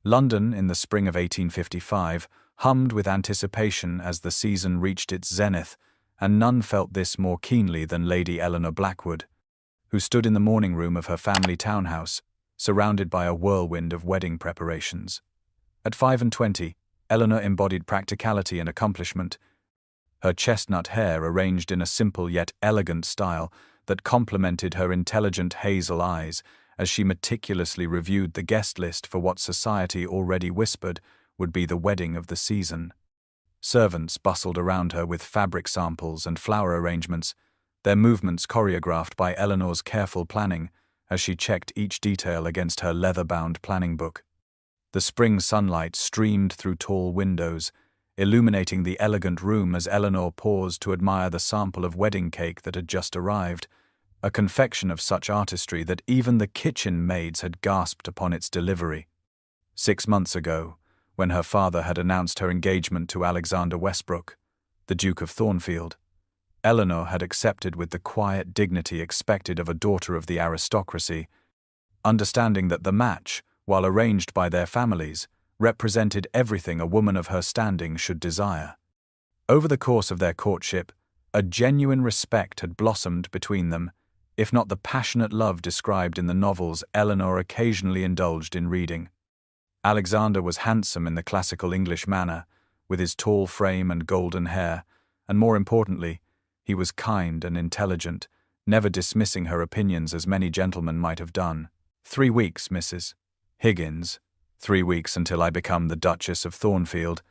London, in the spring of 1855, hummed with anticipation as the season reached its zenith, and none felt this more keenly than Lady Eleanor Blackwood, who stood in the morning room of her family townhouse, surrounded by a whirlwind of wedding preparations. At 25, Eleanor embodied practicality and accomplishment, her chestnut hair arranged in a simple yet elegant style that complemented her intelligent hazel eyes as she meticulously reviewed the guest list for what society already whispered would be the wedding of the season. Servants bustled around her with fabric samples and flower arrangements, their movements choreographed by Eleanor's careful planning as she checked each detail against her leather-bound planning book. The spring sunlight streamed through tall windows, illuminating the elegant room as Eleanor paused to admire the sample of wedding cake that had just arrived, a confection of such artistry that even the kitchen maids had gasped upon its delivery. 6 months ago, when her father had announced her engagement to Alexander Westbrook, the Duke of Thornfield, Eleanor had accepted with the quiet dignity expected of a daughter of the aristocracy, understanding that the match, while arranged by their families, represented everything a woman of her standing should desire. Over the course of their courtship, a genuine respect had blossomed between them, if not the passionate love described in the novels Eleanor occasionally indulged in reading. Alexander was handsome in the classical English manner, with his tall frame and golden hair, and more importantly, he was kind and intelligent, never dismissing her opinions as many gentlemen might have done. 3 weeks, Mrs. Higgins. 3 weeks until I become the Duchess of Thornfield,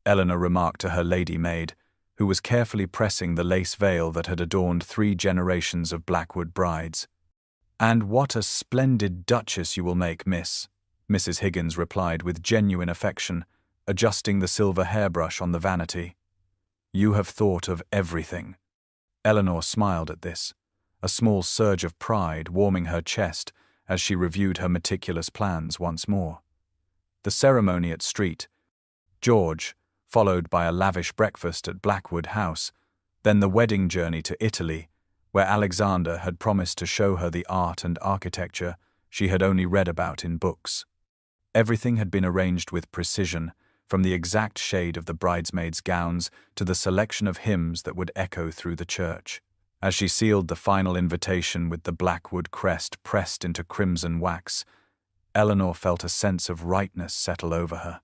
Eleanor remarked to her lady maid, who was carefully pressing the lace veil that had adorned 3 generations of Blackwood brides. And what a splendid duchess you will make, miss, Mrs. Higgins replied with genuine affection, adjusting the silver hairbrush on the vanity. You have thought of everything. Eleanor smiled at this, a small surge of pride warming her chest as she reviewed her meticulous plans once more. The ceremony at St. George, followed by a lavish breakfast at Blackwood House, then the wedding journey to Italy, where Alexander had promised to show her the art and architecture she had only read about in books. Everything had been arranged with precision, from the exact shade of the bridesmaids' gowns to the selection of hymns that would echo through the church. As she sealed the final invitation with the Blackwood crest pressed into crimson wax, Eleanor felt a sense of rightness settle over her.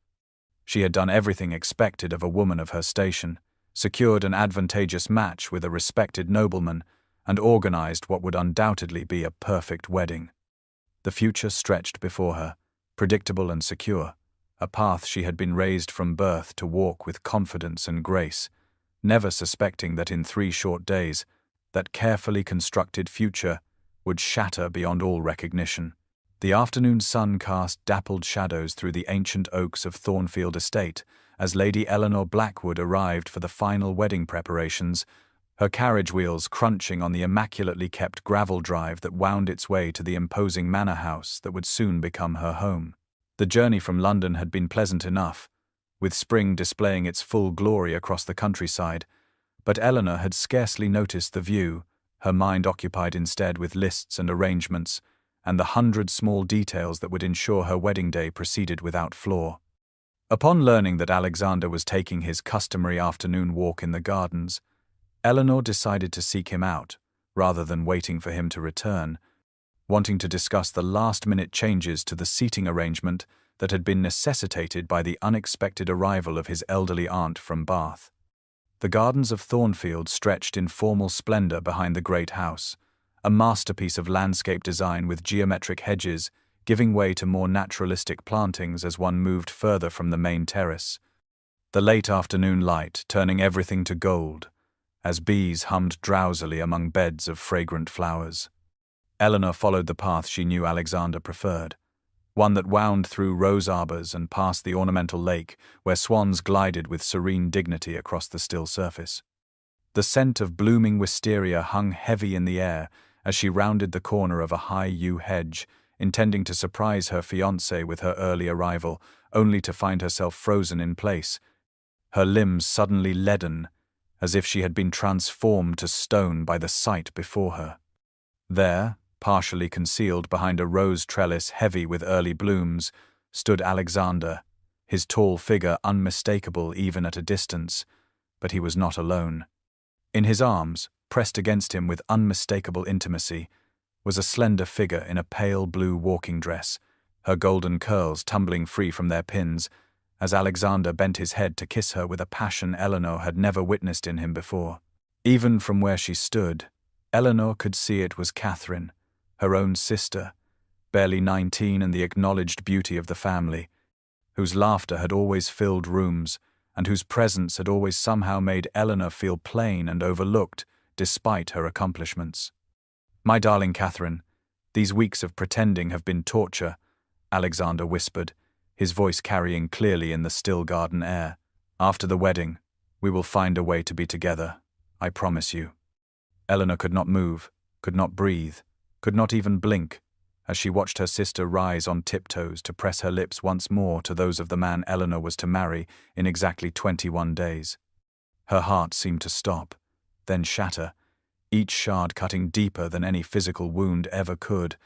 She had done everything expected of a woman of her station, secured an advantageous match with a respected nobleman, and organized what would undoubtedly be a perfect wedding. The future stretched before her, predictable and secure, a path she had been raised from birth to walk with confidence and grace, never suspecting that in 3 short days, that carefully constructed future would shatter beyond all recognition. The afternoon sun cast dappled shadows through the ancient oaks of Thornfield Estate as Lady Eleanor Blackwood arrived for the final wedding preparations, her carriage wheels crunching on the immaculately kept gravel drive that wound its way to the imposing manor house that would soon become her home. The journey from London had been pleasant enough, with spring displaying its full glory across the countryside, but Eleanor had scarcely noticed the view, her mind occupied instead with lists and arrangements, and the 100 small details that would ensure her wedding day proceeded without flaw. Upon learning that Alexander was taking his customary afternoon walk in the gardens, Eleanor decided to seek him out, rather than waiting for him to return, wanting to discuss the last-minute changes to the seating arrangement that had been necessitated by the unexpected arrival of his elderly aunt from Bath. The gardens of Thornfield stretched in formal splendor behind the great house, a masterpiece of landscape design with geometric hedges giving way to more naturalistic plantings as one moved further from the main terrace. The late afternoon light turning everything to gold, as bees hummed drowsily among beds of fragrant flowers. Eleanor followed the path she knew Alexander preferred, one that wound through rose arbors and past the ornamental lake where swans glided with serene dignity across the still surface. The scent of blooming wisteria hung heavy in the air as she rounded the corner of a high yew hedge, intending to surprise her fiancé with her early arrival, only to find herself frozen in place, her limbs suddenly leaden, as if she had been transformed to stone by the sight before her. There, partially concealed behind a rose trellis heavy with early blooms, stood Alexander, his tall figure unmistakable even at a distance, but he was not alone. In his arms, pressed against him with unmistakable intimacy, was a slender figure in a pale blue walking dress, her golden curls tumbling free from their pins, as Alexander bent his head to kiss her with a passion Eleanor had never witnessed in him before. Even from where she stood, Eleanor could see it was Catherine, her own sister, barely 19 and the acknowledged beauty of the family, whose laughter had always filled rooms and whose presence had always somehow made Eleanor feel plain and overlooked despite her accomplishments. "My darling Catherine, these weeks of pretending have been torture," Alexander whispered, his voice carrying clearly in the still garden air. "After the wedding, we will find a way to be together, I promise you." Eleanor could not move, could not breathe, could not even blink, as she watched her sister rise on tiptoes to press her lips once more to those of the man Eleanor was to marry in exactly 21 days. Her heart seemed to stop, then shatter, each shard cutting deeper than any physical wound ever could,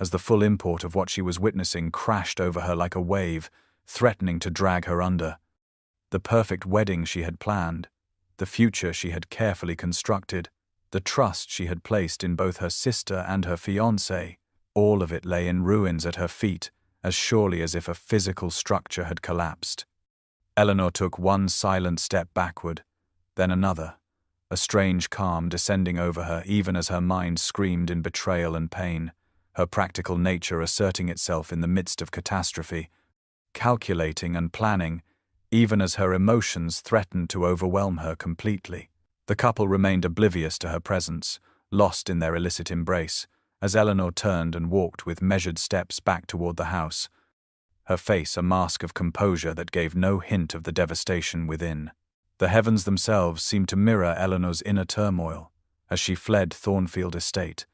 as the full import of what she was witnessing crashed over her like a wave, threatening to drag her under. The perfect wedding she had planned, the future she had carefully constructed, the trust she had placed in both her sister and her fiancé, all of it lay in ruins at her feet, as surely as if a physical structure had collapsed. Eleanor took one silent step backward, then another, a strange calm descending over her even as her mind screamed in betrayal and pain, her practical nature asserting itself in the midst of catastrophe, calculating and planning, even as her emotions threatened to overwhelm her completely. The couple remained oblivious to her presence, lost in their illicit embrace, as Eleanor turned and walked with measured steps back toward the house, her face a mask of composure that gave no hint of the devastation within. The heavens themselves seemed to mirror Eleanor's inner turmoil as she fled Thornfield Estate,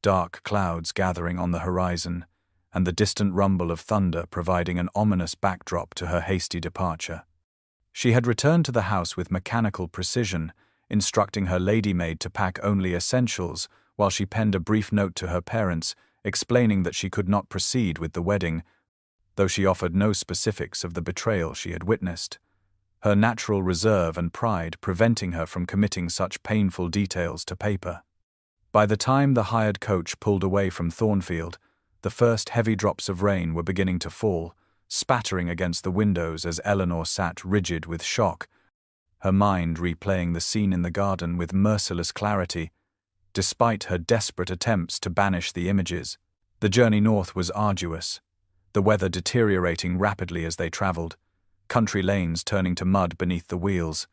dark clouds gathering on the horizon, and the distant rumble of thunder providing an ominous backdrop to her hasty departure. She had returned to the house with mechanical precision, instructing her lady-maid to pack only essentials, while she penned a brief note to her parents explaining that she could not proceed with the wedding, though she offered no specifics of the betrayal she had witnessed, her natural reserve and pride preventing her from committing such painful details to paper. By the time the hired coach pulled away from Thornfield, the first heavy drops of rain were beginning to fall, spattering against the windows as Eleanor sat rigid with shock, her mind replaying the scene in the garden with merciless clarity. Despite her desperate attempts to banish the images, the journey north was arduous, the weather deteriorating rapidly as they traveled, country lanes turning to mud beneath the wheels.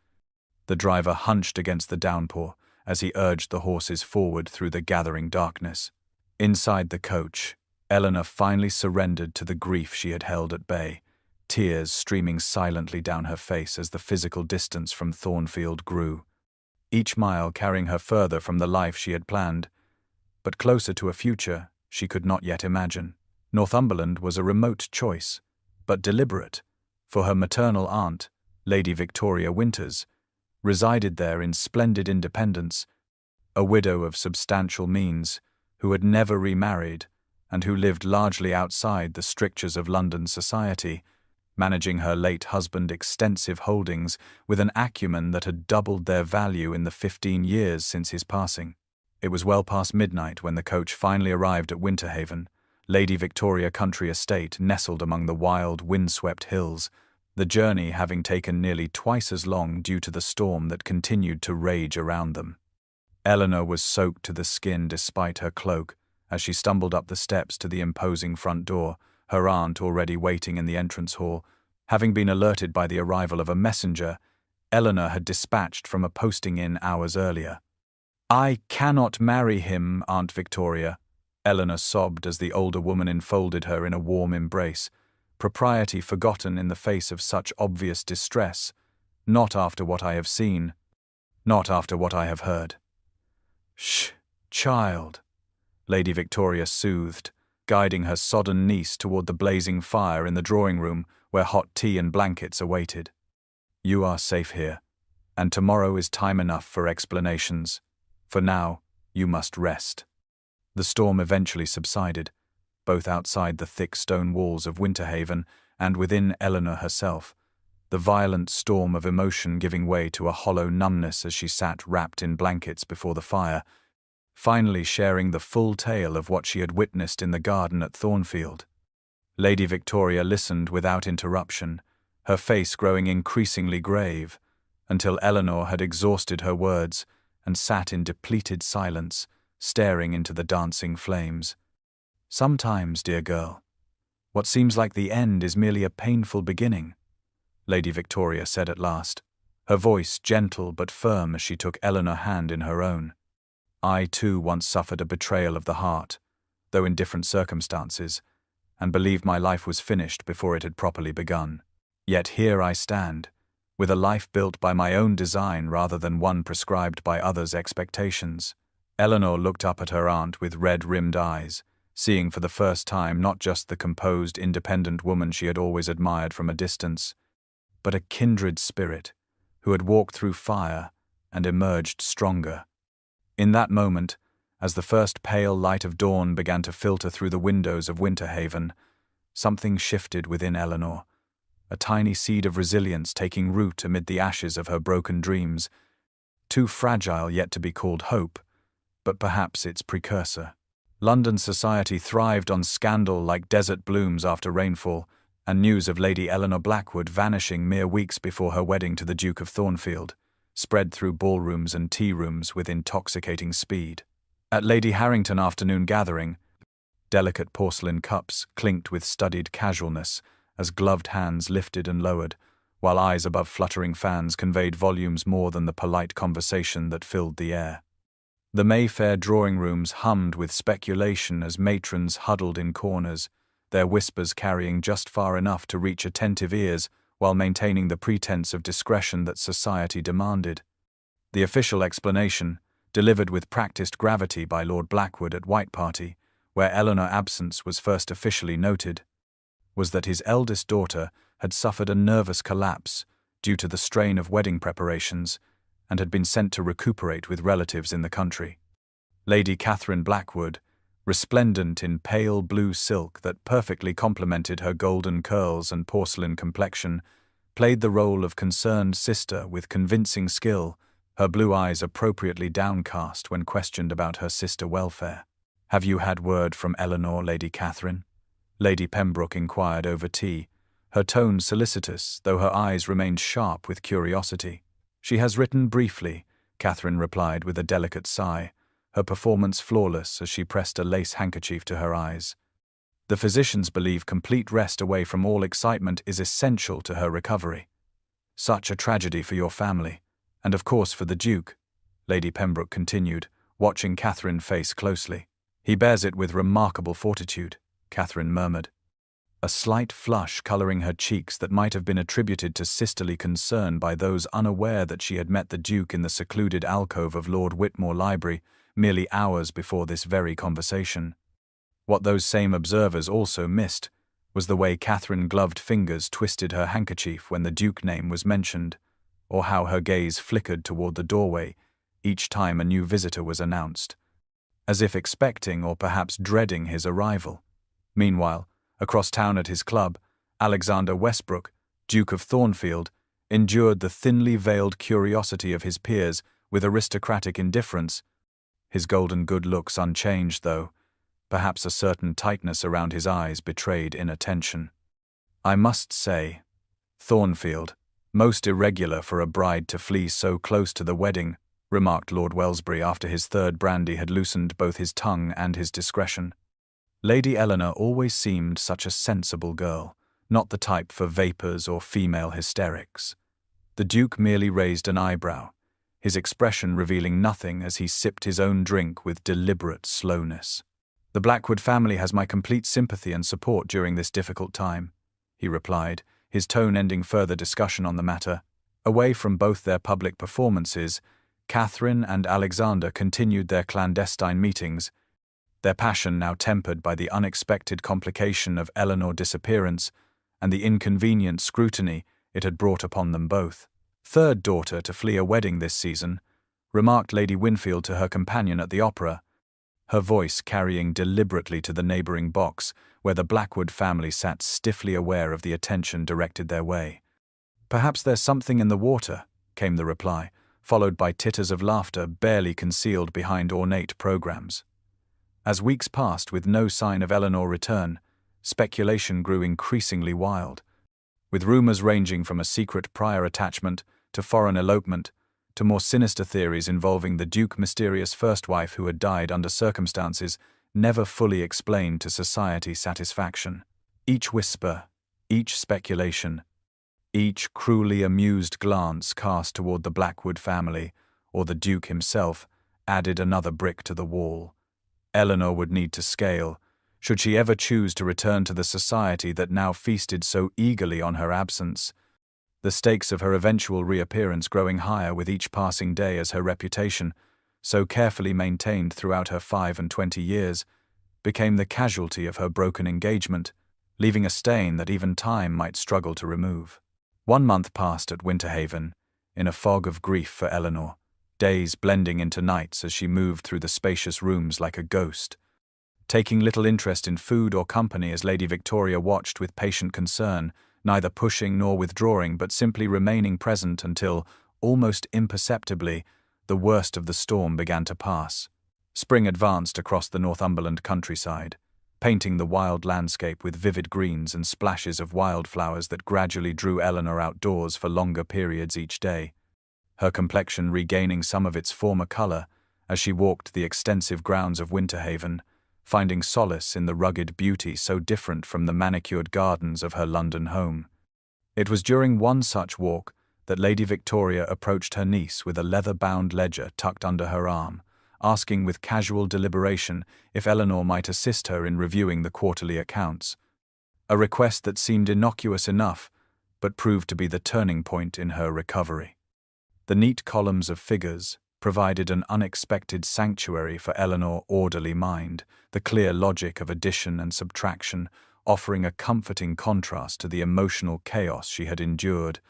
The driver hunched against the downpour as he urged the horses forward through the gathering darkness. Inside the coach, Eleanor finally surrendered to the grief she had held at bay, tears streaming silently down her face as the physical distance from Thornfield grew, each mile carrying her further from the life she had planned, but closer to a future she could not yet imagine. Northumberland was a remote choice, but deliberate, for her maternal aunt, Lady Victoria Winters, resided there in splendid independence, a widow of substantial means, who had never remarried, and who lived largely outside the strictures of London society, managing her late husband's extensive holdings with an acumen that had doubled their value in the 15 years since his passing. It was well past midnight when the coach finally arrived at Winterhaven, Lady Victoria Country Estate nestled among the wild, windswept hills, the journey having taken nearly twice as long due to the storm that continued to rage around them. Eleanor was soaked to the skin despite her cloak as she stumbled up the steps to the imposing front door, her aunt already waiting in the entrance hall. Having been alerted by the arrival of a messenger Eleanor had dispatched from a posting-in hours earlier. "I cannot marry him, Aunt Victoria," Eleanor sobbed as the older woman enfolded her in a warm embrace, propriety forgotten in the face of such obvious distress. "Not after what I have seen. Not after what I have heard." "Shh, child," Lady Victoria soothed, guiding her sodden niece toward the blazing fire in the drawing room where hot tea and blankets awaited. "You are safe here, and tomorrow is time enough for explanations. For now, you must rest." The storm eventually subsided, both outside the thick stone walls of Winterhaven and within Eleanor herself, the violent storm of emotion giving way to a hollow numbness as she sat wrapped in blankets before the fire, finally sharing the full tale of what she had witnessed in the garden at Thornfield. Lady Victoria listened without interruption, her face growing increasingly grave, until Eleanor had exhausted her words and sat in depleted silence, staring into the dancing flames. "Sometimes, dear girl, what seems like the end is merely a painful beginning," Lady Victoria said at last, her voice gentle but firm as she took Eleanor's hand in her own. "I too once suffered a betrayal of the heart, though in different circumstances, and believed my life was finished before it had properly begun. Yet here I stand, with a life built by my own design rather than one prescribed by others' expectations." Eleanor looked up at her aunt with red-rimmed eyes, seeing for the first time not just the composed, independent woman she had always admired from a distance, but a kindred spirit who had walked through fire and emerged stronger. In that moment, as the first pale light of dawn began to filter through the windows of Winterhaven, something shifted within Eleanor, a tiny seed of resilience taking root amid the ashes of her broken dreams, too fragile yet to be called hope, but perhaps its precursor. London society thrived on scandal like desert blooms after rainfall, and news of Lady Eleanor Blackwood vanishing mere weeks before her wedding to the Duke of Thornfield spread through ballrooms and tea rooms with intoxicating speed. At Lady Harrington afternoon gathering, delicate porcelain cups clinked with studied casualness as gloved hands lifted and lowered, while eyes above fluttering fans conveyed volumes more than the polite conversation that filled the air. The Mayfair drawing rooms hummed with speculation as matrons huddled in corners, their whispers carrying just far enough to reach attentive ears while maintaining the pretense of discretion that society demanded. The official explanation, delivered with practiced gravity by Lord Blackwood at White Party, where Eleanor's absence was first officially noted, was that his eldest daughter had suffered a nervous collapse due to the strain of wedding preparations and had been sent to recuperate with relatives in the country. Lady Catherine Blackwood, resplendent in pale blue silk that perfectly complemented her golden curls and porcelain complexion, played the role of concerned sister with convincing skill, her blue eyes appropriately downcast when questioned about her sister's welfare. "Have you had word from Eleanor, Lady Catherine?" Lady Pembroke inquired over tea, her tone solicitous, though her eyes remained sharp with curiosity. "She has written briefly," Catherine replied with a delicate sigh, her performance flawless as she pressed a lace handkerchief to her eyes. "The physicians believe complete rest away from all excitement is essential to her recovery. Such a tragedy for your family, and of course for the Duke," Lady Pembroke continued, watching Catherine's face closely. "He bears it with remarkable fortitude," Catherine murmured, a slight flush colouring her cheeks that might have been attributed to sisterly concern by those unaware that she had met the Duke in the secluded alcove of Lord Whitmore Library merely hours before this very conversation. What those same observers also missed was the way Catherine's gloved fingers twisted her handkerchief when the Duke's name was mentioned, or how her gaze flickered toward the doorway each time a new visitor was announced, as if expecting or perhaps dreading his arrival. Meanwhile, across town at his club, Alexander Westbrook, Duke of Thornfield, endured the thinly veiled curiosity of his peers with aristocratic indifference, his golden good looks unchanged though, perhaps a certain tightness around his eyes betrayed inattention. "I must say, Thornfield, most irregular for a bride to flee so close to the wedding," remarked Lord Wellesbury after his third brandy had loosened both his tongue and his discretion. Lady Eleanor always seemed such a sensible girl, not the type for vapours or female hysterics. The Duke merely raised an eyebrow, his expression revealing nothing as he sipped his own drink with deliberate slowness. "The Blackwood family has my complete sympathy and support during this difficult time," he replied, his tone ending further discussion on the matter. Away from both their public performances, Catherine and Alexander continued their clandestine meetings, their passion now tempered by the unexpected complication of Eleanor's disappearance and the inconvenient scrutiny it had brought upon them both. "Third daughter to flee a wedding this season," remarked Lady Winfield to her companion at the opera, her voice carrying deliberately to the neighboring box, where the Blackwood family sat stiffly aware of the attention directed their way. "Perhaps there's something in the water," came the reply, followed by titters of laughter barely concealed behind ornate programs. As weeks passed with no sign of Eleanor return, speculation grew increasingly wild, with rumors ranging from a secret prior attachment to foreign elopement to more sinister theories involving the Duke's mysterious first wife who had died under circumstances never fully explained to society's satisfaction. Each whisper, each speculation, each cruelly amused glance cast toward the Blackwood family or the Duke himself added another brick to the wall. Eleanor would need to scale, should she ever choose to return to the society that now feasted so eagerly on her absence, the stakes of her eventual reappearance growing higher with each passing day as her reputation, so carefully maintained throughout her 25 years, became the casualty of her broken engagement, leaving a stain that even time might struggle to remove. 1 month passed at Winterhaven, in a fog of grief for Eleanor, days blending into nights as she moved through the spacious rooms like a ghost, taking little interest in food or company as Lady Victoria watched with patient concern, neither pushing nor withdrawing but simply remaining present until, almost imperceptibly, the worst of the storm began to pass. Spring advanced across the Northumberland countryside, painting the wild landscape with vivid greens and splashes of wildflowers that gradually drew Eleanor outdoors for longer periods each day, her complexion regaining some of its former color as she walked the extensive grounds of Winterhaven, finding solace in the rugged beauty so different from the manicured gardens of her London home. It was during one such walk that Lady Victoria approached her niece with a leather-bound ledger tucked under her arm, asking with casual deliberation if Eleanor might assist her in reviewing the quarterly accounts, a request that seemed innocuous enough, but proved to be the turning point in her recovery. The neat columns of figures provided an unexpected sanctuary for Eleanor's orderly mind, the clear logic of addition and subtraction offering a comforting contrast to the emotional chaos she had endured,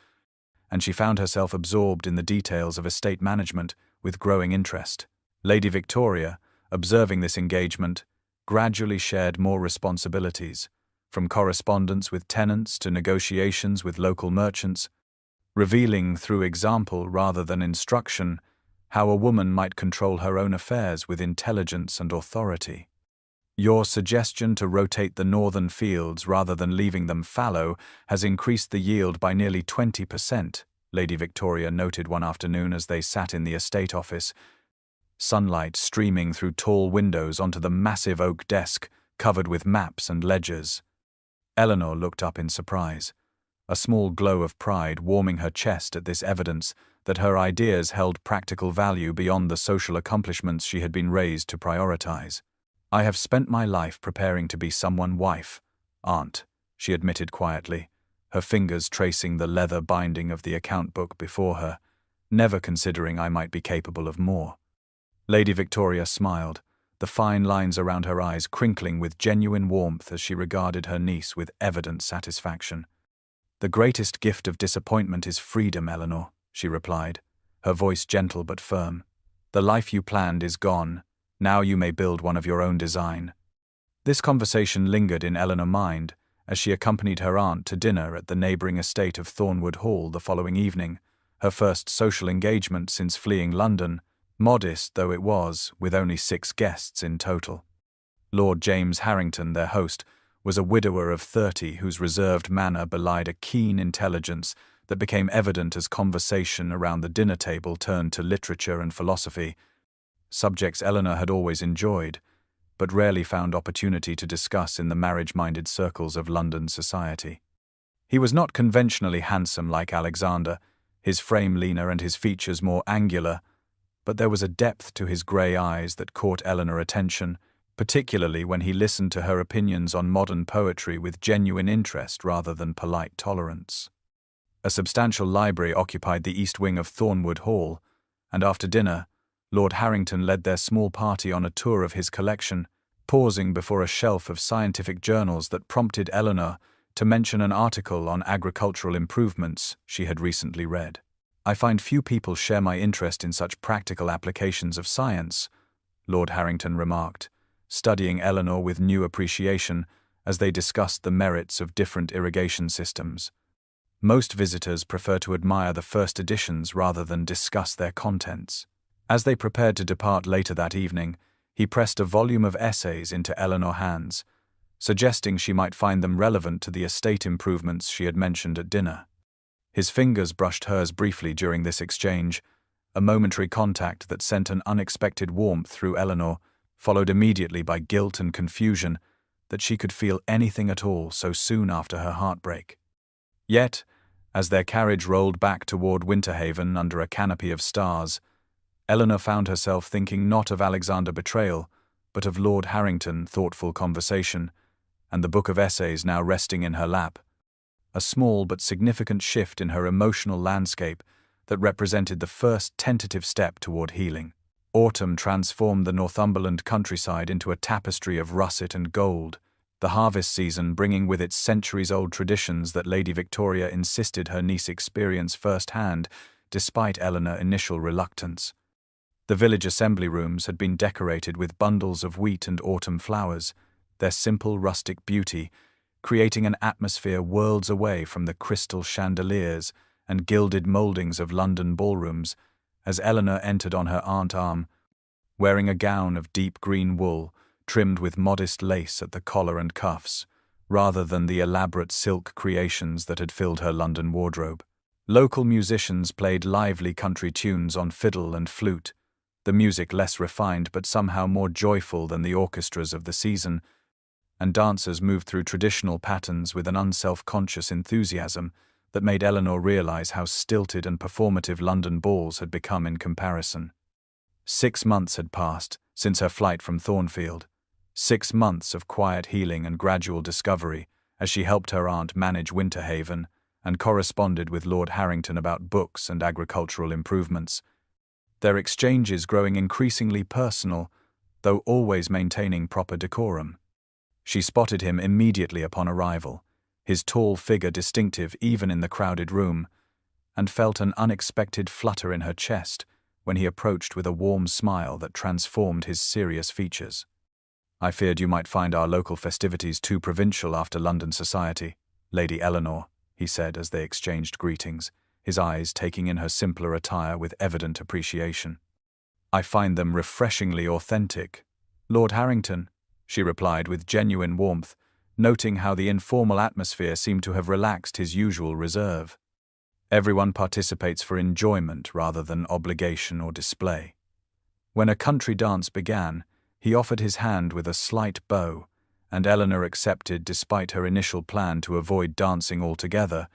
and she found herself absorbed in the details of estate management with growing interest. Lady Victoria, observing this engagement, gradually shared more responsibilities, from correspondence with tenants to negotiations with local merchants, revealing through example rather than instruction how a woman might control her own affairs with intelligence and authority. "Your suggestion to rotate the northern fields rather than leaving them fallow has increased the yield by nearly 20%, Lady Victoria noted one afternoon as they sat in the estate office, sunlight streaming through tall windows onto the massive oak desk covered with maps and ledgers. Eleanor looked up in surprise, a small glow of pride warming her chest at this evidence that her ideas held practical value beyond the social accomplishments she had been raised to prioritize. "I have spent my life preparing to be someone's wife, Aunt," she admitted quietly, her fingers tracing the leather binding of the account book before her, never considering I might be capable of more. Lady Victoria smiled, the fine lines around her eyes crinkling with genuine warmth as she regarded her niece with evident satisfaction. "The greatest gift of disappointment is freedom, Eleanor," she replied, her voice gentle but firm. "The life you planned is gone. Now you may build one of your own design." This conversation lingered in Eleanor's mind as she accompanied her aunt to dinner at the neighbouring estate of Thornwood Hall the following evening, her first social engagement since fleeing London, modest though it was, with only 6 guests in total. Lord James Harrington, their host, was a widower of 30 whose reserved manner belied a keen intelligence that became evident as conversation around the dinner table turned to literature and philosophy, subjects Eleanor had always enjoyed, but rarely found opportunity to discuss in the marriage-minded circles of London society. He was not conventionally handsome like Alexander, his frame leaner and his features more angular, but there was a depth to his grey eyes that caught Eleanor's attention, particularly when he listened to her opinions on modern poetry with genuine interest rather than polite tolerance. A substantial library occupied the east wing of Thornwood Hall, and after dinner, Lord Harrington led their small party on a tour of his collection, pausing before a shelf of scientific journals that prompted Eleanor to mention an article on agricultural improvements she had recently read. "I find few people share my interest in such practical applications of science," Lord Harrington remarked, studying Eleanor with new appreciation as they discussed the merits of different irrigation systems. Most visitors prefer to admire the first editions rather than discuss their contents. As they prepared to depart later that evening, he pressed a volume of essays into Eleanor's hands, suggesting she might find them relevant to the estate improvements she had mentioned at dinner. His fingers brushed hers briefly during this exchange, a momentary contact that sent an unexpected warmth through Eleanor, followed immediately by guilt and confusion that she could feel anything at all so soon after her heartbreak. Yet, as their carriage rolled back toward Winterhaven under a canopy of stars, Eleanor found herself thinking not of Alexander Betrayal, but of Lord Harrington thoughtful conversation, and the book of essays now resting in her lap, a small but significant shift in her emotional landscape that represented the first tentative step toward healing. Autumn transformed the Northumberland countryside into a tapestry of russet and gold, the harvest season bringing with it centuries-old traditions that Lady Victoria insisted her niece experience firsthand, despite Eleanor's initial reluctance. The village assembly rooms had been decorated with bundles of wheat and autumn flowers, their simple rustic beauty creating an atmosphere worlds away from the crystal chandeliers and gilded mouldings of London ballrooms, as Eleanor entered on her aunt's arm, wearing a gown of deep green wool, trimmed with modest lace at the collar and cuffs, rather than the elaborate silk creations that had filled her London wardrobe. Local musicians played lively country tunes on fiddle and flute, the music less refined but somehow more joyful than the orchestras of the season, and dancers moved through traditional patterns with an unself-conscious enthusiasm that made Eleanor realize how stilted and performative London balls had become in comparison. 6 months had passed since her flight from Thornfield, 6 months of quiet healing and gradual discovery as she helped her aunt manage Winterhaven and corresponded with Lord Harrington about books and agricultural improvements, their exchanges growing increasingly personal, though always maintaining proper decorum. She spotted him immediately upon arrival, his tall figure distinctive even in the crowded room, and felt an unexpected flutter in her chest when he approached with a warm smile that transformed his serious features. "I feared you might find our local festivities too provincial after London society, Lady Eleanor," he said as they exchanged greetings, his eyes taking in her simpler attire with evident appreciation. "I find them refreshingly authentic, Lord Harrington," she replied with genuine warmth, noting how the informal atmosphere seemed to have relaxed his usual reserve. Everyone participates for enjoyment rather than obligation or display. When a country dance began, he offered his hand with a slight bow, and Eleanor accepted despite her initial plan to avoid dancing altogether,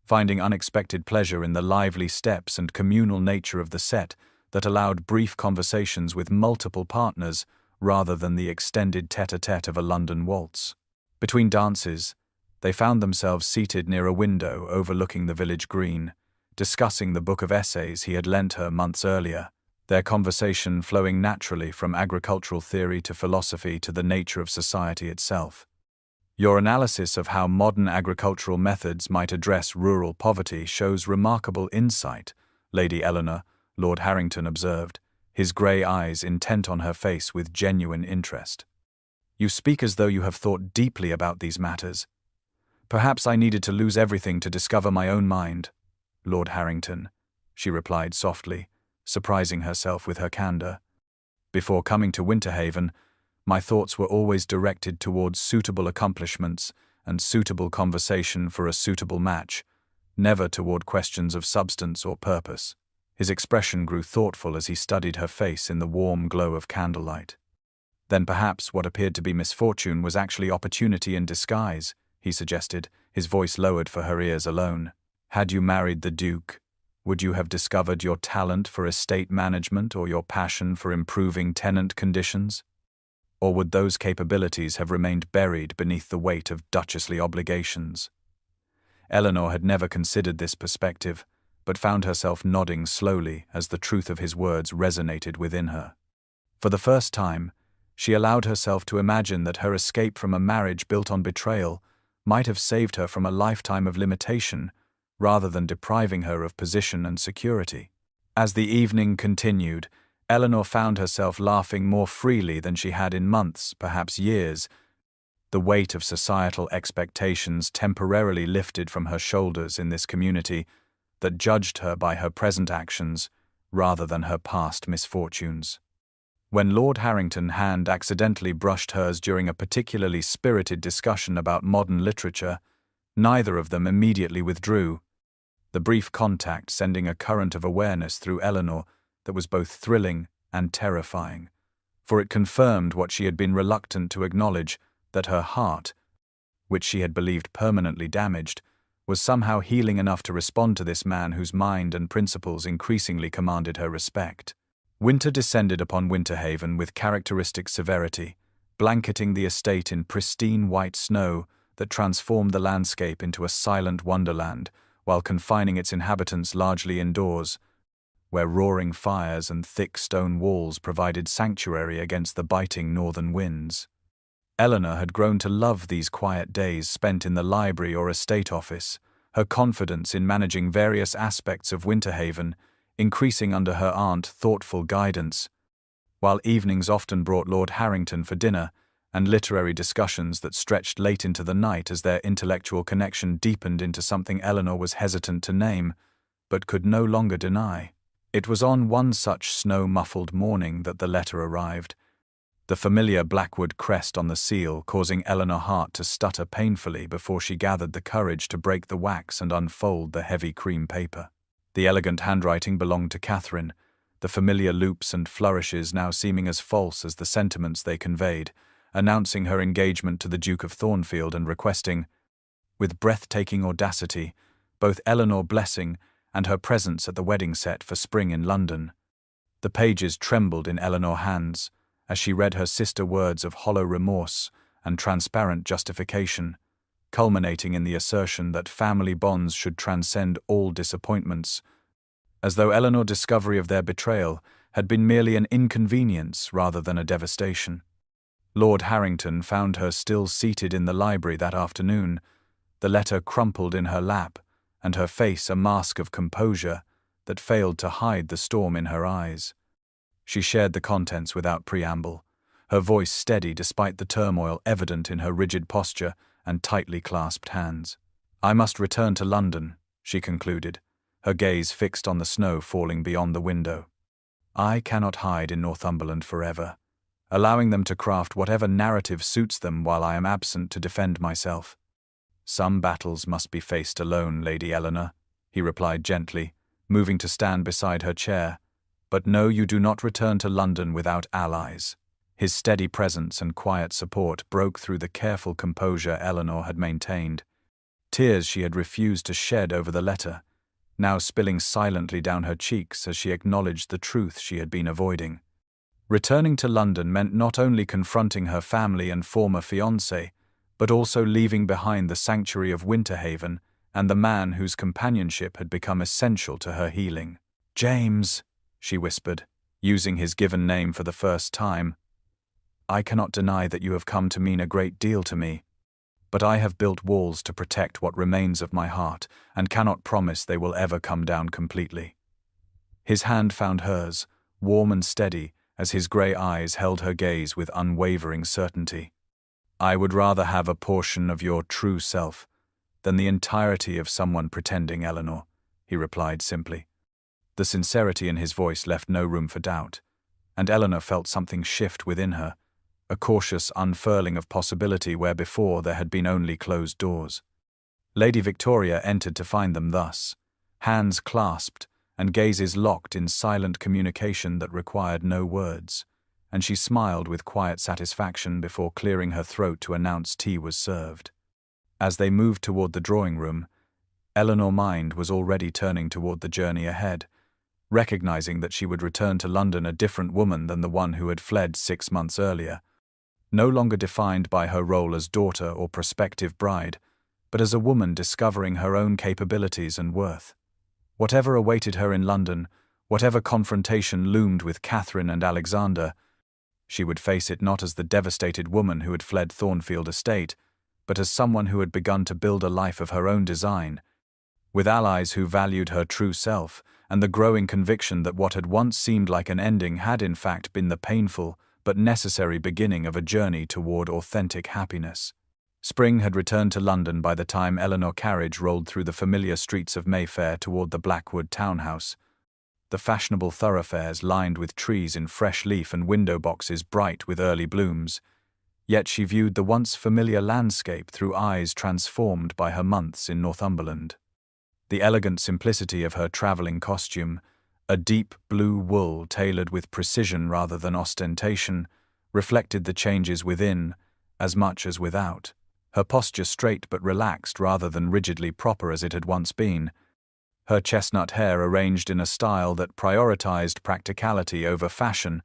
finding unexpected pleasure in the lively steps and communal nature of the set that allowed brief conversations with multiple partners rather than the extended tête-à-tête of a London waltz. Between dances, they found themselves seated near a window overlooking the village green, discussing the book of essays he had lent her months earlier, their conversation flowing naturally from agricultural theory to philosophy to the nature of society itself. "Your analysis of how modern agricultural methods might address rural poverty shows remarkable insight," Lady Eleanor, Lord Harrington observed, his grey eyes intent on her face with genuine interest. "You speak as though you have thought deeply about these matters. Perhaps I needed to lose everything to discover my own mind, Lord Harrington," she replied softly, surprising herself with her candour. "Before coming to Winterhaven, my thoughts were always directed towards suitable accomplishments and suitable conversation for a suitable match, never toward questions of substance or purpose." His expression grew thoughtful as he studied her face in the warm glow of candlelight. "Then perhaps what appeared to be misfortune was actually opportunity in disguise," he suggested, his voice lowered for her ears alone. "Had you married the Duke, would you have discovered your talent for estate management or your passion for improving tenant conditions? Or would those capabilities have remained buried beneath the weight of duchessly obligations?" Eleanor had never considered this perspective, but found herself nodding slowly as the truth of his words resonated within her. For the first time, she allowed herself to imagine that her escape from a marriage built on betrayal might have saved her from a lifetime of limitation, rather than depriving her of position and security. As the evening continued, Eleanor found herself laughing more freely than she had in months, perhaps years. The weight of societal expectations temporarily lifted from her shoulders in this community that judged her by her present actions rather than her past misfortunes. When Lord Harrington's hand accidentally brushed hers during a particularly spirited discussion about modern literature, neither of them immediately withdrew, the brief contact sending a current of awareness through Eleanor that was both thrilling and terrifying, for it confirmed what she had been reluctant to acknowledge, that her heart, which she had believed permanently damaged, was somehow healing enough to respond to this man whose mind and principles increasingly commanded her respect. Winter descended upon Winterhaven with characteristic severity, blanketing the estate in pristine white snow that transformed the landscape into a silent wonderland, while confining its inhabitants largely indoors, where roaring fires and thick stone walls provided sanctuary against the biting northern winds. Eleanor had grown to love these quiet days spent in the library or estate office, her confidence in managing various aspects of Winterhaven increasing under her aunt's thoughtful guidance, while evenings often brought Lord Harrington for dinner and literary discussions that stretched late into the night as their intellectual connection deepened into something Eleanor was hesitant to name, but could no longer deny. It was on one such snow-muffled morning that the letter arrived, the familiar Blackwood crest on the seal causing Eleanor's heart to stutter painfully before she gathered the courage to break the wax and unfold the heavy cream paper. The elegant handwriting belonged to Catherine, the familiar loops and flourishes now seeming as false as the sentiments they conveyed, announcing her engagement to the Duke of Thornfield and requesting, with breathtaking audacity, both Eleanor blessing and her presence at the wedding set for spring in London. The pages trembled in Eleanor's hands as she read her sister words of hollow remorse and transparent justification, culminating in the assertion that family bonds should transcend all disappointments, as though Eleanor's discovery of their betrayal had been merely an inconvenience rather than a devastation. Lord Harrington found her still seated in the library that afternoon, the letter crumpled in her lap, and her face a mask of composure that failed to hide the storm in her eyes. She shared the contents without preamble, her voice steady despite the turmoil evident in her rigid posture and tightly clasped hands. "I must return to London," she concluded, her gaze fixed on the snow falling beyond the window. "I cannot hide in Northumberland forever, allowing them to craft whatever narrative suits them while I am absent to defend myself." "Some battles must be faced alone, Lady Eleanor," he replied gently, moving to stand beside her chair. "But no, you do not return to London without allies." His steady presence and quiet support broke through the careful composure Eleanor had maintained. Tears she had refused to shed over the letter, now spilling silently down her cheeks as she acknowledged the truth she had been avoiding. Returning to London meant not only confronting her family and former fiancé, but also leaving behind the sanctuary of Winterhaven and the man whose companionship had become essential to her healing. "James," she whispered, using his given name for the first time, "I cannot deny that you have come to mean a great deal to me, but I have built walls to protect what remains of my heart and cannot promise they will ever come down completely." His hand found hers, warm and steady, as his grey eyes held her gaze with unwavering certainty. "I would rather have a portion of your true self than the entirety of someone pretending, Eleanor," he replied simply. The sincerity in his voice left no room for doubt, and Eleanor felt something shift within her, a cautious unfurling of possibility where before there had been only closed doors. Lady Victoria entered to find them thus, hands clasped and gazes locked in silent communication that required no words, and she smiled with quiet satisfaction before clearing her throat to announce tea was served. As they moved toward the drawing-room, Eleanor's mind was already turning toward the journey ahead, recognizing that she would return to London a different woman than the one who had fled 6 months earlier, no longer defined by her role as daughter or prospective bride, but as a woman discovering her own capabilities and worth. Whatever awaited her in London, whatever confrontation loomed with Catherine and Alexander, she would face it not as the devastated woman who had fled Thornfield Estate, but as someone who had begun to build a life of her own design, with allies who valued her true self and the growing conviction that what had once seemed like an ending had in fact been the painful but necessary beginning of a journey toward authentic happiness. Spring had returned to London by the time Eleanor's carriage rolled through the familiar streets of Mayfair toward the Blackwood townhouse. The fashionable thoroughfares lined with trees in fresh leaf and window boxes bright with early blooms. Yet she viewed the once familiar landscape through eyes transformed by her months in Northumberland. The elegant simplicity of her travelling costume, a deep blue wool tailored with precision rather than ostentation, reflected the changes within as much as without. Her posture straight but relaxed rather than rigidly proper as it had once been. Her chestnut hair arranged in a style that prioritized practicality over fashion,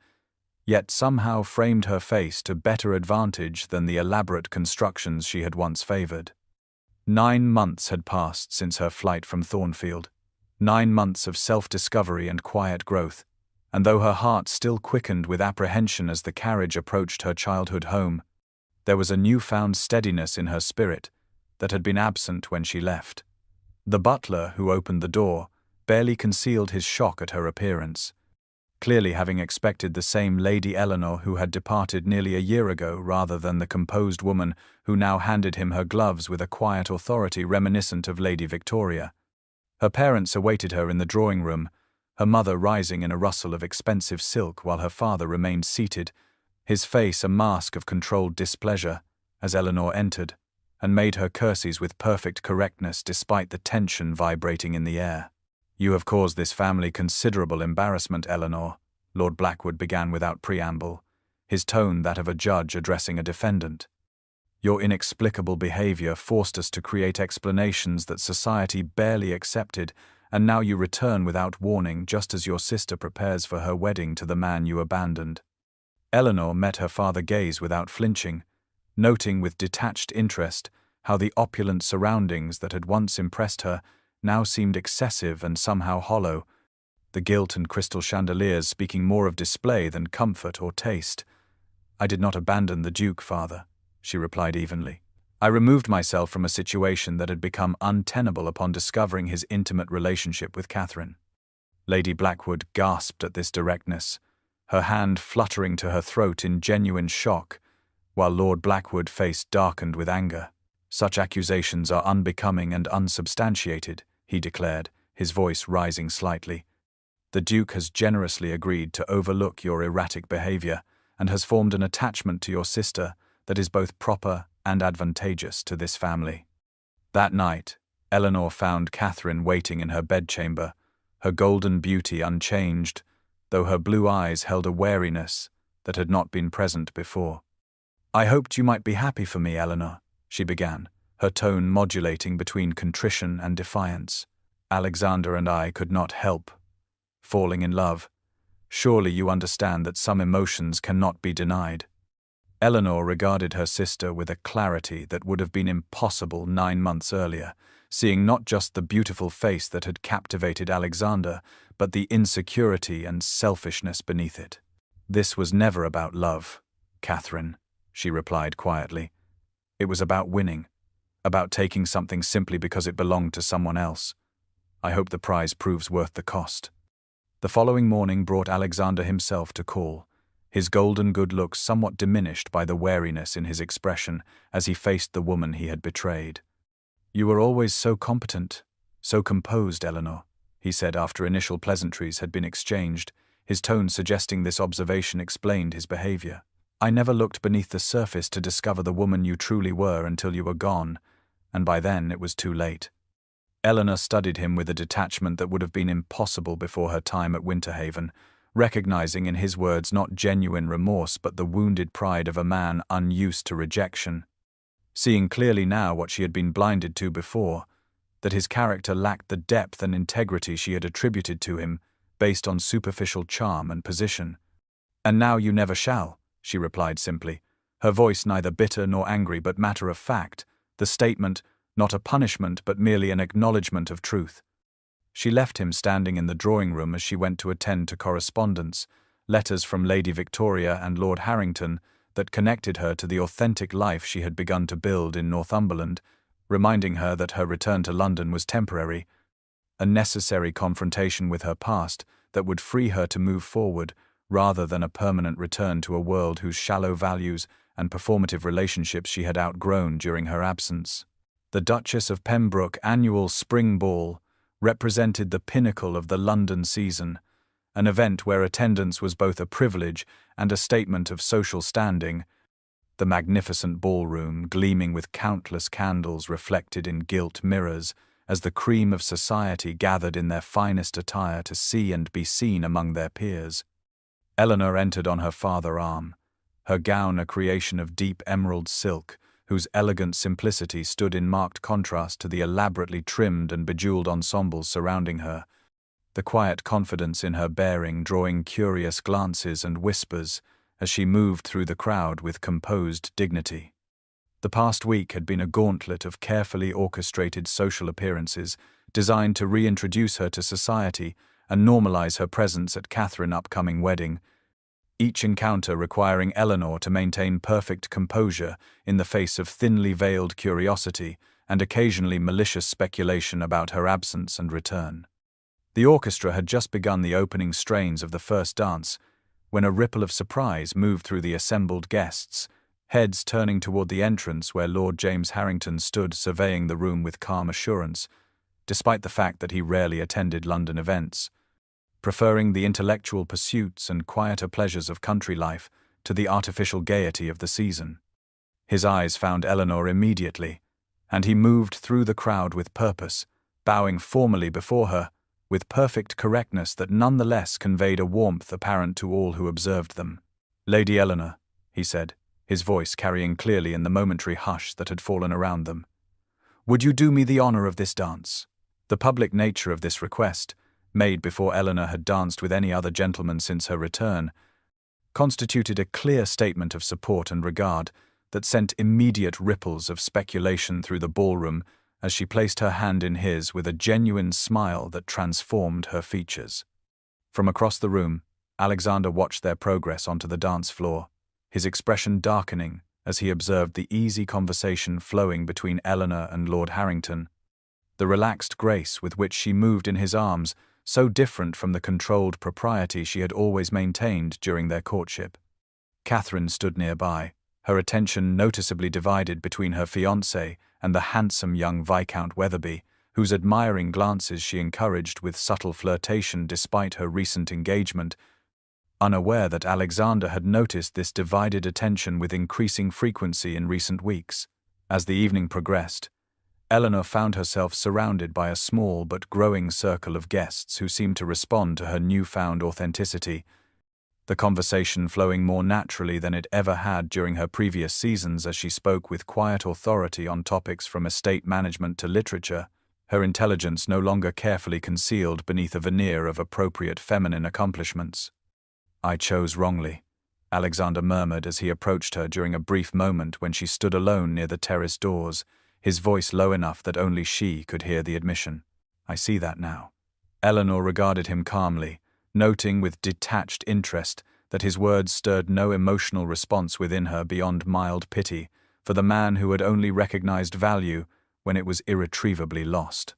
yet somehow framed her face to better advantage than the elaborate constructions she had once favored. 9 months had passed since her flight from Thornfield. 9 months of self-discovery and quiet growth, and though her heart still quickened with apprehension as the carriage approached her childhood home, there was a newfound steadiness in her spirit that had been absent when she left. The butler, who opened the door, barely concealed his shock at her appearance, clearly having expected the same Lady Eleanor who had departed nearly a year ago rather than the composed woman who now handed him her gloves with a quiet authority reminiscent of Lady Victoria. Her parents awaited her in the drawing-room, her mother rising in a rustle of expensive silk while her father remained seated, his face a mask of controlled displeasure, as Eleanor entered, and made her curtsies with perfect correctness despite the tension vibrating in the air. "You have caused this family considerable embarrassment, Eleanor," Lord Blackwood began without preamble, his tone that of a judge addressing a defendant. "Your inexplicable behavior forced us to create explanations that society barely accepted, and now you return without warning just as your sister prepares for her wedding to the man you abandoned." Eleanor met her father's gaze without flinching, noting with detached interest how the opulent surroundings that had once impressed her now seemed excessive and somehow hollow, the gilt and crystal chandeliers speaking more of display than comfort or taste. "I did not abandon the Duke, father," she replied evenly. "I removed myself from a situation that had become untenable upon discovering his intimate relationship with Catherine." Lady Blackwood gasped at this directness, her hand fluttering to her throat in genuine shock, while Lord Blackwood's face darkened with anger. "Such accusations are unbecoming and unsubstantiated," he declared, his voice rising slightly. "The Duke has generously agreed to overlook your erratic behavior and has formed an attachment to your sister that is both proper and advantageous to this family." That night, Eleanor found Catherine waiting in her bedchamber, her golden beauty unchanged, though her blue eyes held a wariness that had not been present before. "I hoped you might be happy for me, Eleanor," she began, her tone modulating between contrition and defiance. "Alexander and I could not help falling in love. Surely you understand that some emotions cannot be denied." Eleanor regarded her sister with a clarity that would have been impossible 9 months earlier, seeing not just the beautiful face that had captivated Alexander, but the insecurity and selfishness beneath it. "This was never about love, Catherine," she replied quietly. "It was about winning, about taking something simply because it belonged to someone else. I hope the prize proves worth the cost." The following morning brought Alexander himself to call, his golden good looks somewhat diminished by the wariness in his expression as he faced the woman he had betrayed. "You were always so competent, so composed, Eleanor," he said after initial pleasantries had been exchanged, his tone suggesting this observation explained his behavior. "I never looked beneath the surface to discover the woman you truly were until you were gone, and by then it was too late." Eleanor studied him with a detachment that would have been impossible before her time at Winterhaven, recognizing in his words not genuine remorse but the wounded pride of a man unused to rejection. Seeing clearly now what she had been blinded to before, that his character lacked the depth and integrity she had attributed to him, based on superficial charm and position. "And now you never shall," she replied simply, her voice neither bitter nor angry but matter of fact, the statement not a punishment but merely an acknowledgement of truth. She left him standing in the drawing-room as she went to attend to correspondence, letters from Lady Victoria and Lord Harrington that connected her to the authentic life she had begun to build in Northumberland, reminding her that her return to London was temporary. a necessary confrontation with her past that would free her to move forward, rather than a permanent return to a world whose shallow values and performative relationships she had outgrown during her absence. The Duchess of Pembroke annual Spring Ball represented the pinnacle of the London season, an event where attendance was both a privilege and a statement of social standing. The magnificent ballroom, gleaming with countless candles reflected in gilt mirrors, as the cream of society gathered in their finest attire to see and be seen among their peers. Eleanor entered on her farther arm, her gown a creation of deep emerald silk, whose elegant simplicity stood in marked contrast to the elaborately trimmed and bejeweled ensembles surrounding her, the quiet confidence in her bearing drawing curious glances and whispers as she moved through the crowd with composed dignity. The past week had been a gauntlet of carefully orchestrated social appearances designed to reintroduce her to society and normalize her presence at Catherine's upcoming wedding, each encounter requiring Eleanor to maintain perfect composure in the face of thinly veiled curiosity and occasionally malicious speculation about her absence and return. The orchestra had just begun the opening strains of the first dance, when a ripple of surprise moved through the assembled guests, heads turning toward the entrance where Lord James Harrington stood surveying the room with calm assurance, despite the fact that he rarely attended London events, preferring the intellectual pursuits and quieter pleasures of country life to the artificial gaiety of the season. His eyes found Eleanor immediately, and he moved through the crowd with purpose, bowing formally before her, with perfect correctness that nonetheless conveyed a warmth apparent to all who observed them. "Lady Eleanor," he said, his voice carrying clearly in the momentary hush that had fallen around them, "would you do me the honor of this dance?" The public nature of this request, made before Eleanor had danced with any other gentleman since her return, constituted a clear statement of support and regard that sent immediate ripples of speculation through the ballroom as she placed her hand in his with a genuine smile that transformed her features. From across the room, Alexander watched their progress onto the dance floor, his expression darkening as he observed the easy conversation flowing between Eleanor and Lord Harrington, the relaxed grace with which she moved in his arms, so different from the controlled propriety she had always maintained during their courtship. Catherine stood nearby, her attention noticeably divided between her fiancé and the handsome young Viscount Weatherby, whose admiring glances she encouraged with subtle flirtation despite her recent engagement, unaware that Alexander had noticed this divided attention with increasing frequency in recent weeks. As the evening progressed, Eleanor found herself surrounded by a small but growing circle of guests who seemed to respond to her newfound authenticity, the conversation flowing more naturally than it ever had during her previous seasons as she spoke with quiet authority on topics from estate management to literature, her intelligence no longer carefully concealed beneath a veneer of appropriate feminine accomplishments. "I chose wrongly," Alexander murmured as he approached her during a brief moment when she stood alone near the terrace doors, his voice low enough that only she could hear the admission. "I see that now." Eleanor regarded him calmly, noting with detached interest that his words stirred no emotional response within her beyond mild pity for the man who had only recognized value when it was irretrievably lost.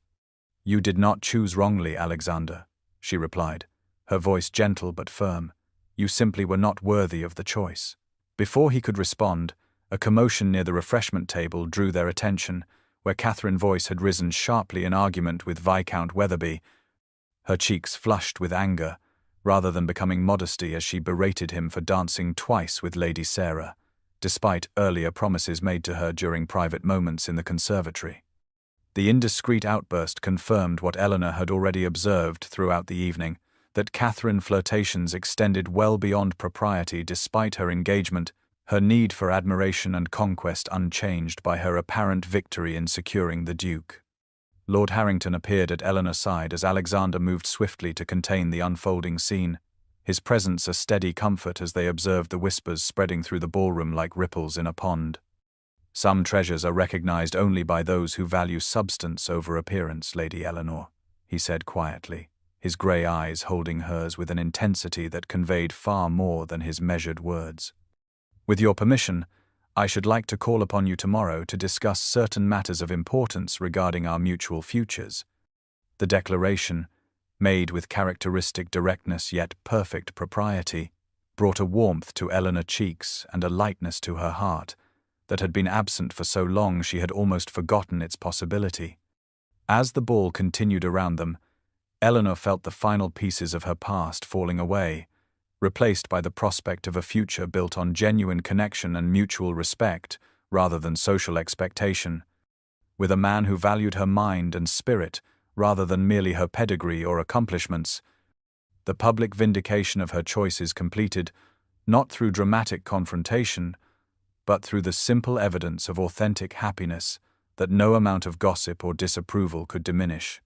"You did not choose wrongly, Alexander," she replied, her voice gentle but firm. "You simply were not worthy of the choice." Before he could respond, a commotion near the refreshment table drew their attention, where Catherine's voice had risen sharply in argument with Viscount Weatherby, her cheeks flushed with anger, rather than becoming modesty as she berated him for dancing twice with Lady Sarah, despite earlier promises made to her during private moments in the conservatory. The indiscreet outburst confirmed what Eleanor had already observed throughout the evening, that Catherine's flirtations extended well beyond propriety despite her engagement, her need for admiration and conquest unchanged by her apparent victory in securing the Duke. Lord Harrington appeared at Eleanor's side as Alexander moved swiftly to contain the unfolding scene, his presence a steady comfort as they observed the whispers spreading through the ballroom like ripples in a pond. "Some treasures are recognized only by those who value substance over appearance, Lady Eleanor," he said quietly, his grey eyes holding hers with an intensity that conveyed far more than his measured words. "With your permission, I should like to call upon you tomorrow to discuss certain matters of importance regarding our mutual futures." The declaration, made with characteristic directness yet perfect propriety, brought a warmth to Eleanor's cheeks and a lightness to her heart that had been absent for so long she had almost forgotten its possibility. As the ball continued around them, Eleanor felt the final pieces of her past falling away, replaced by the prospect of a future built on genuine connection and mutual respect rather than social expectation, with a man who valued her mind and spirit rather than merely her pedigree or accomplishments. The public vindication of her choices completed, not through dramatic confrontation, but through the simple evidence of authentic happiness that no amount of gossip or disapproval could diminish.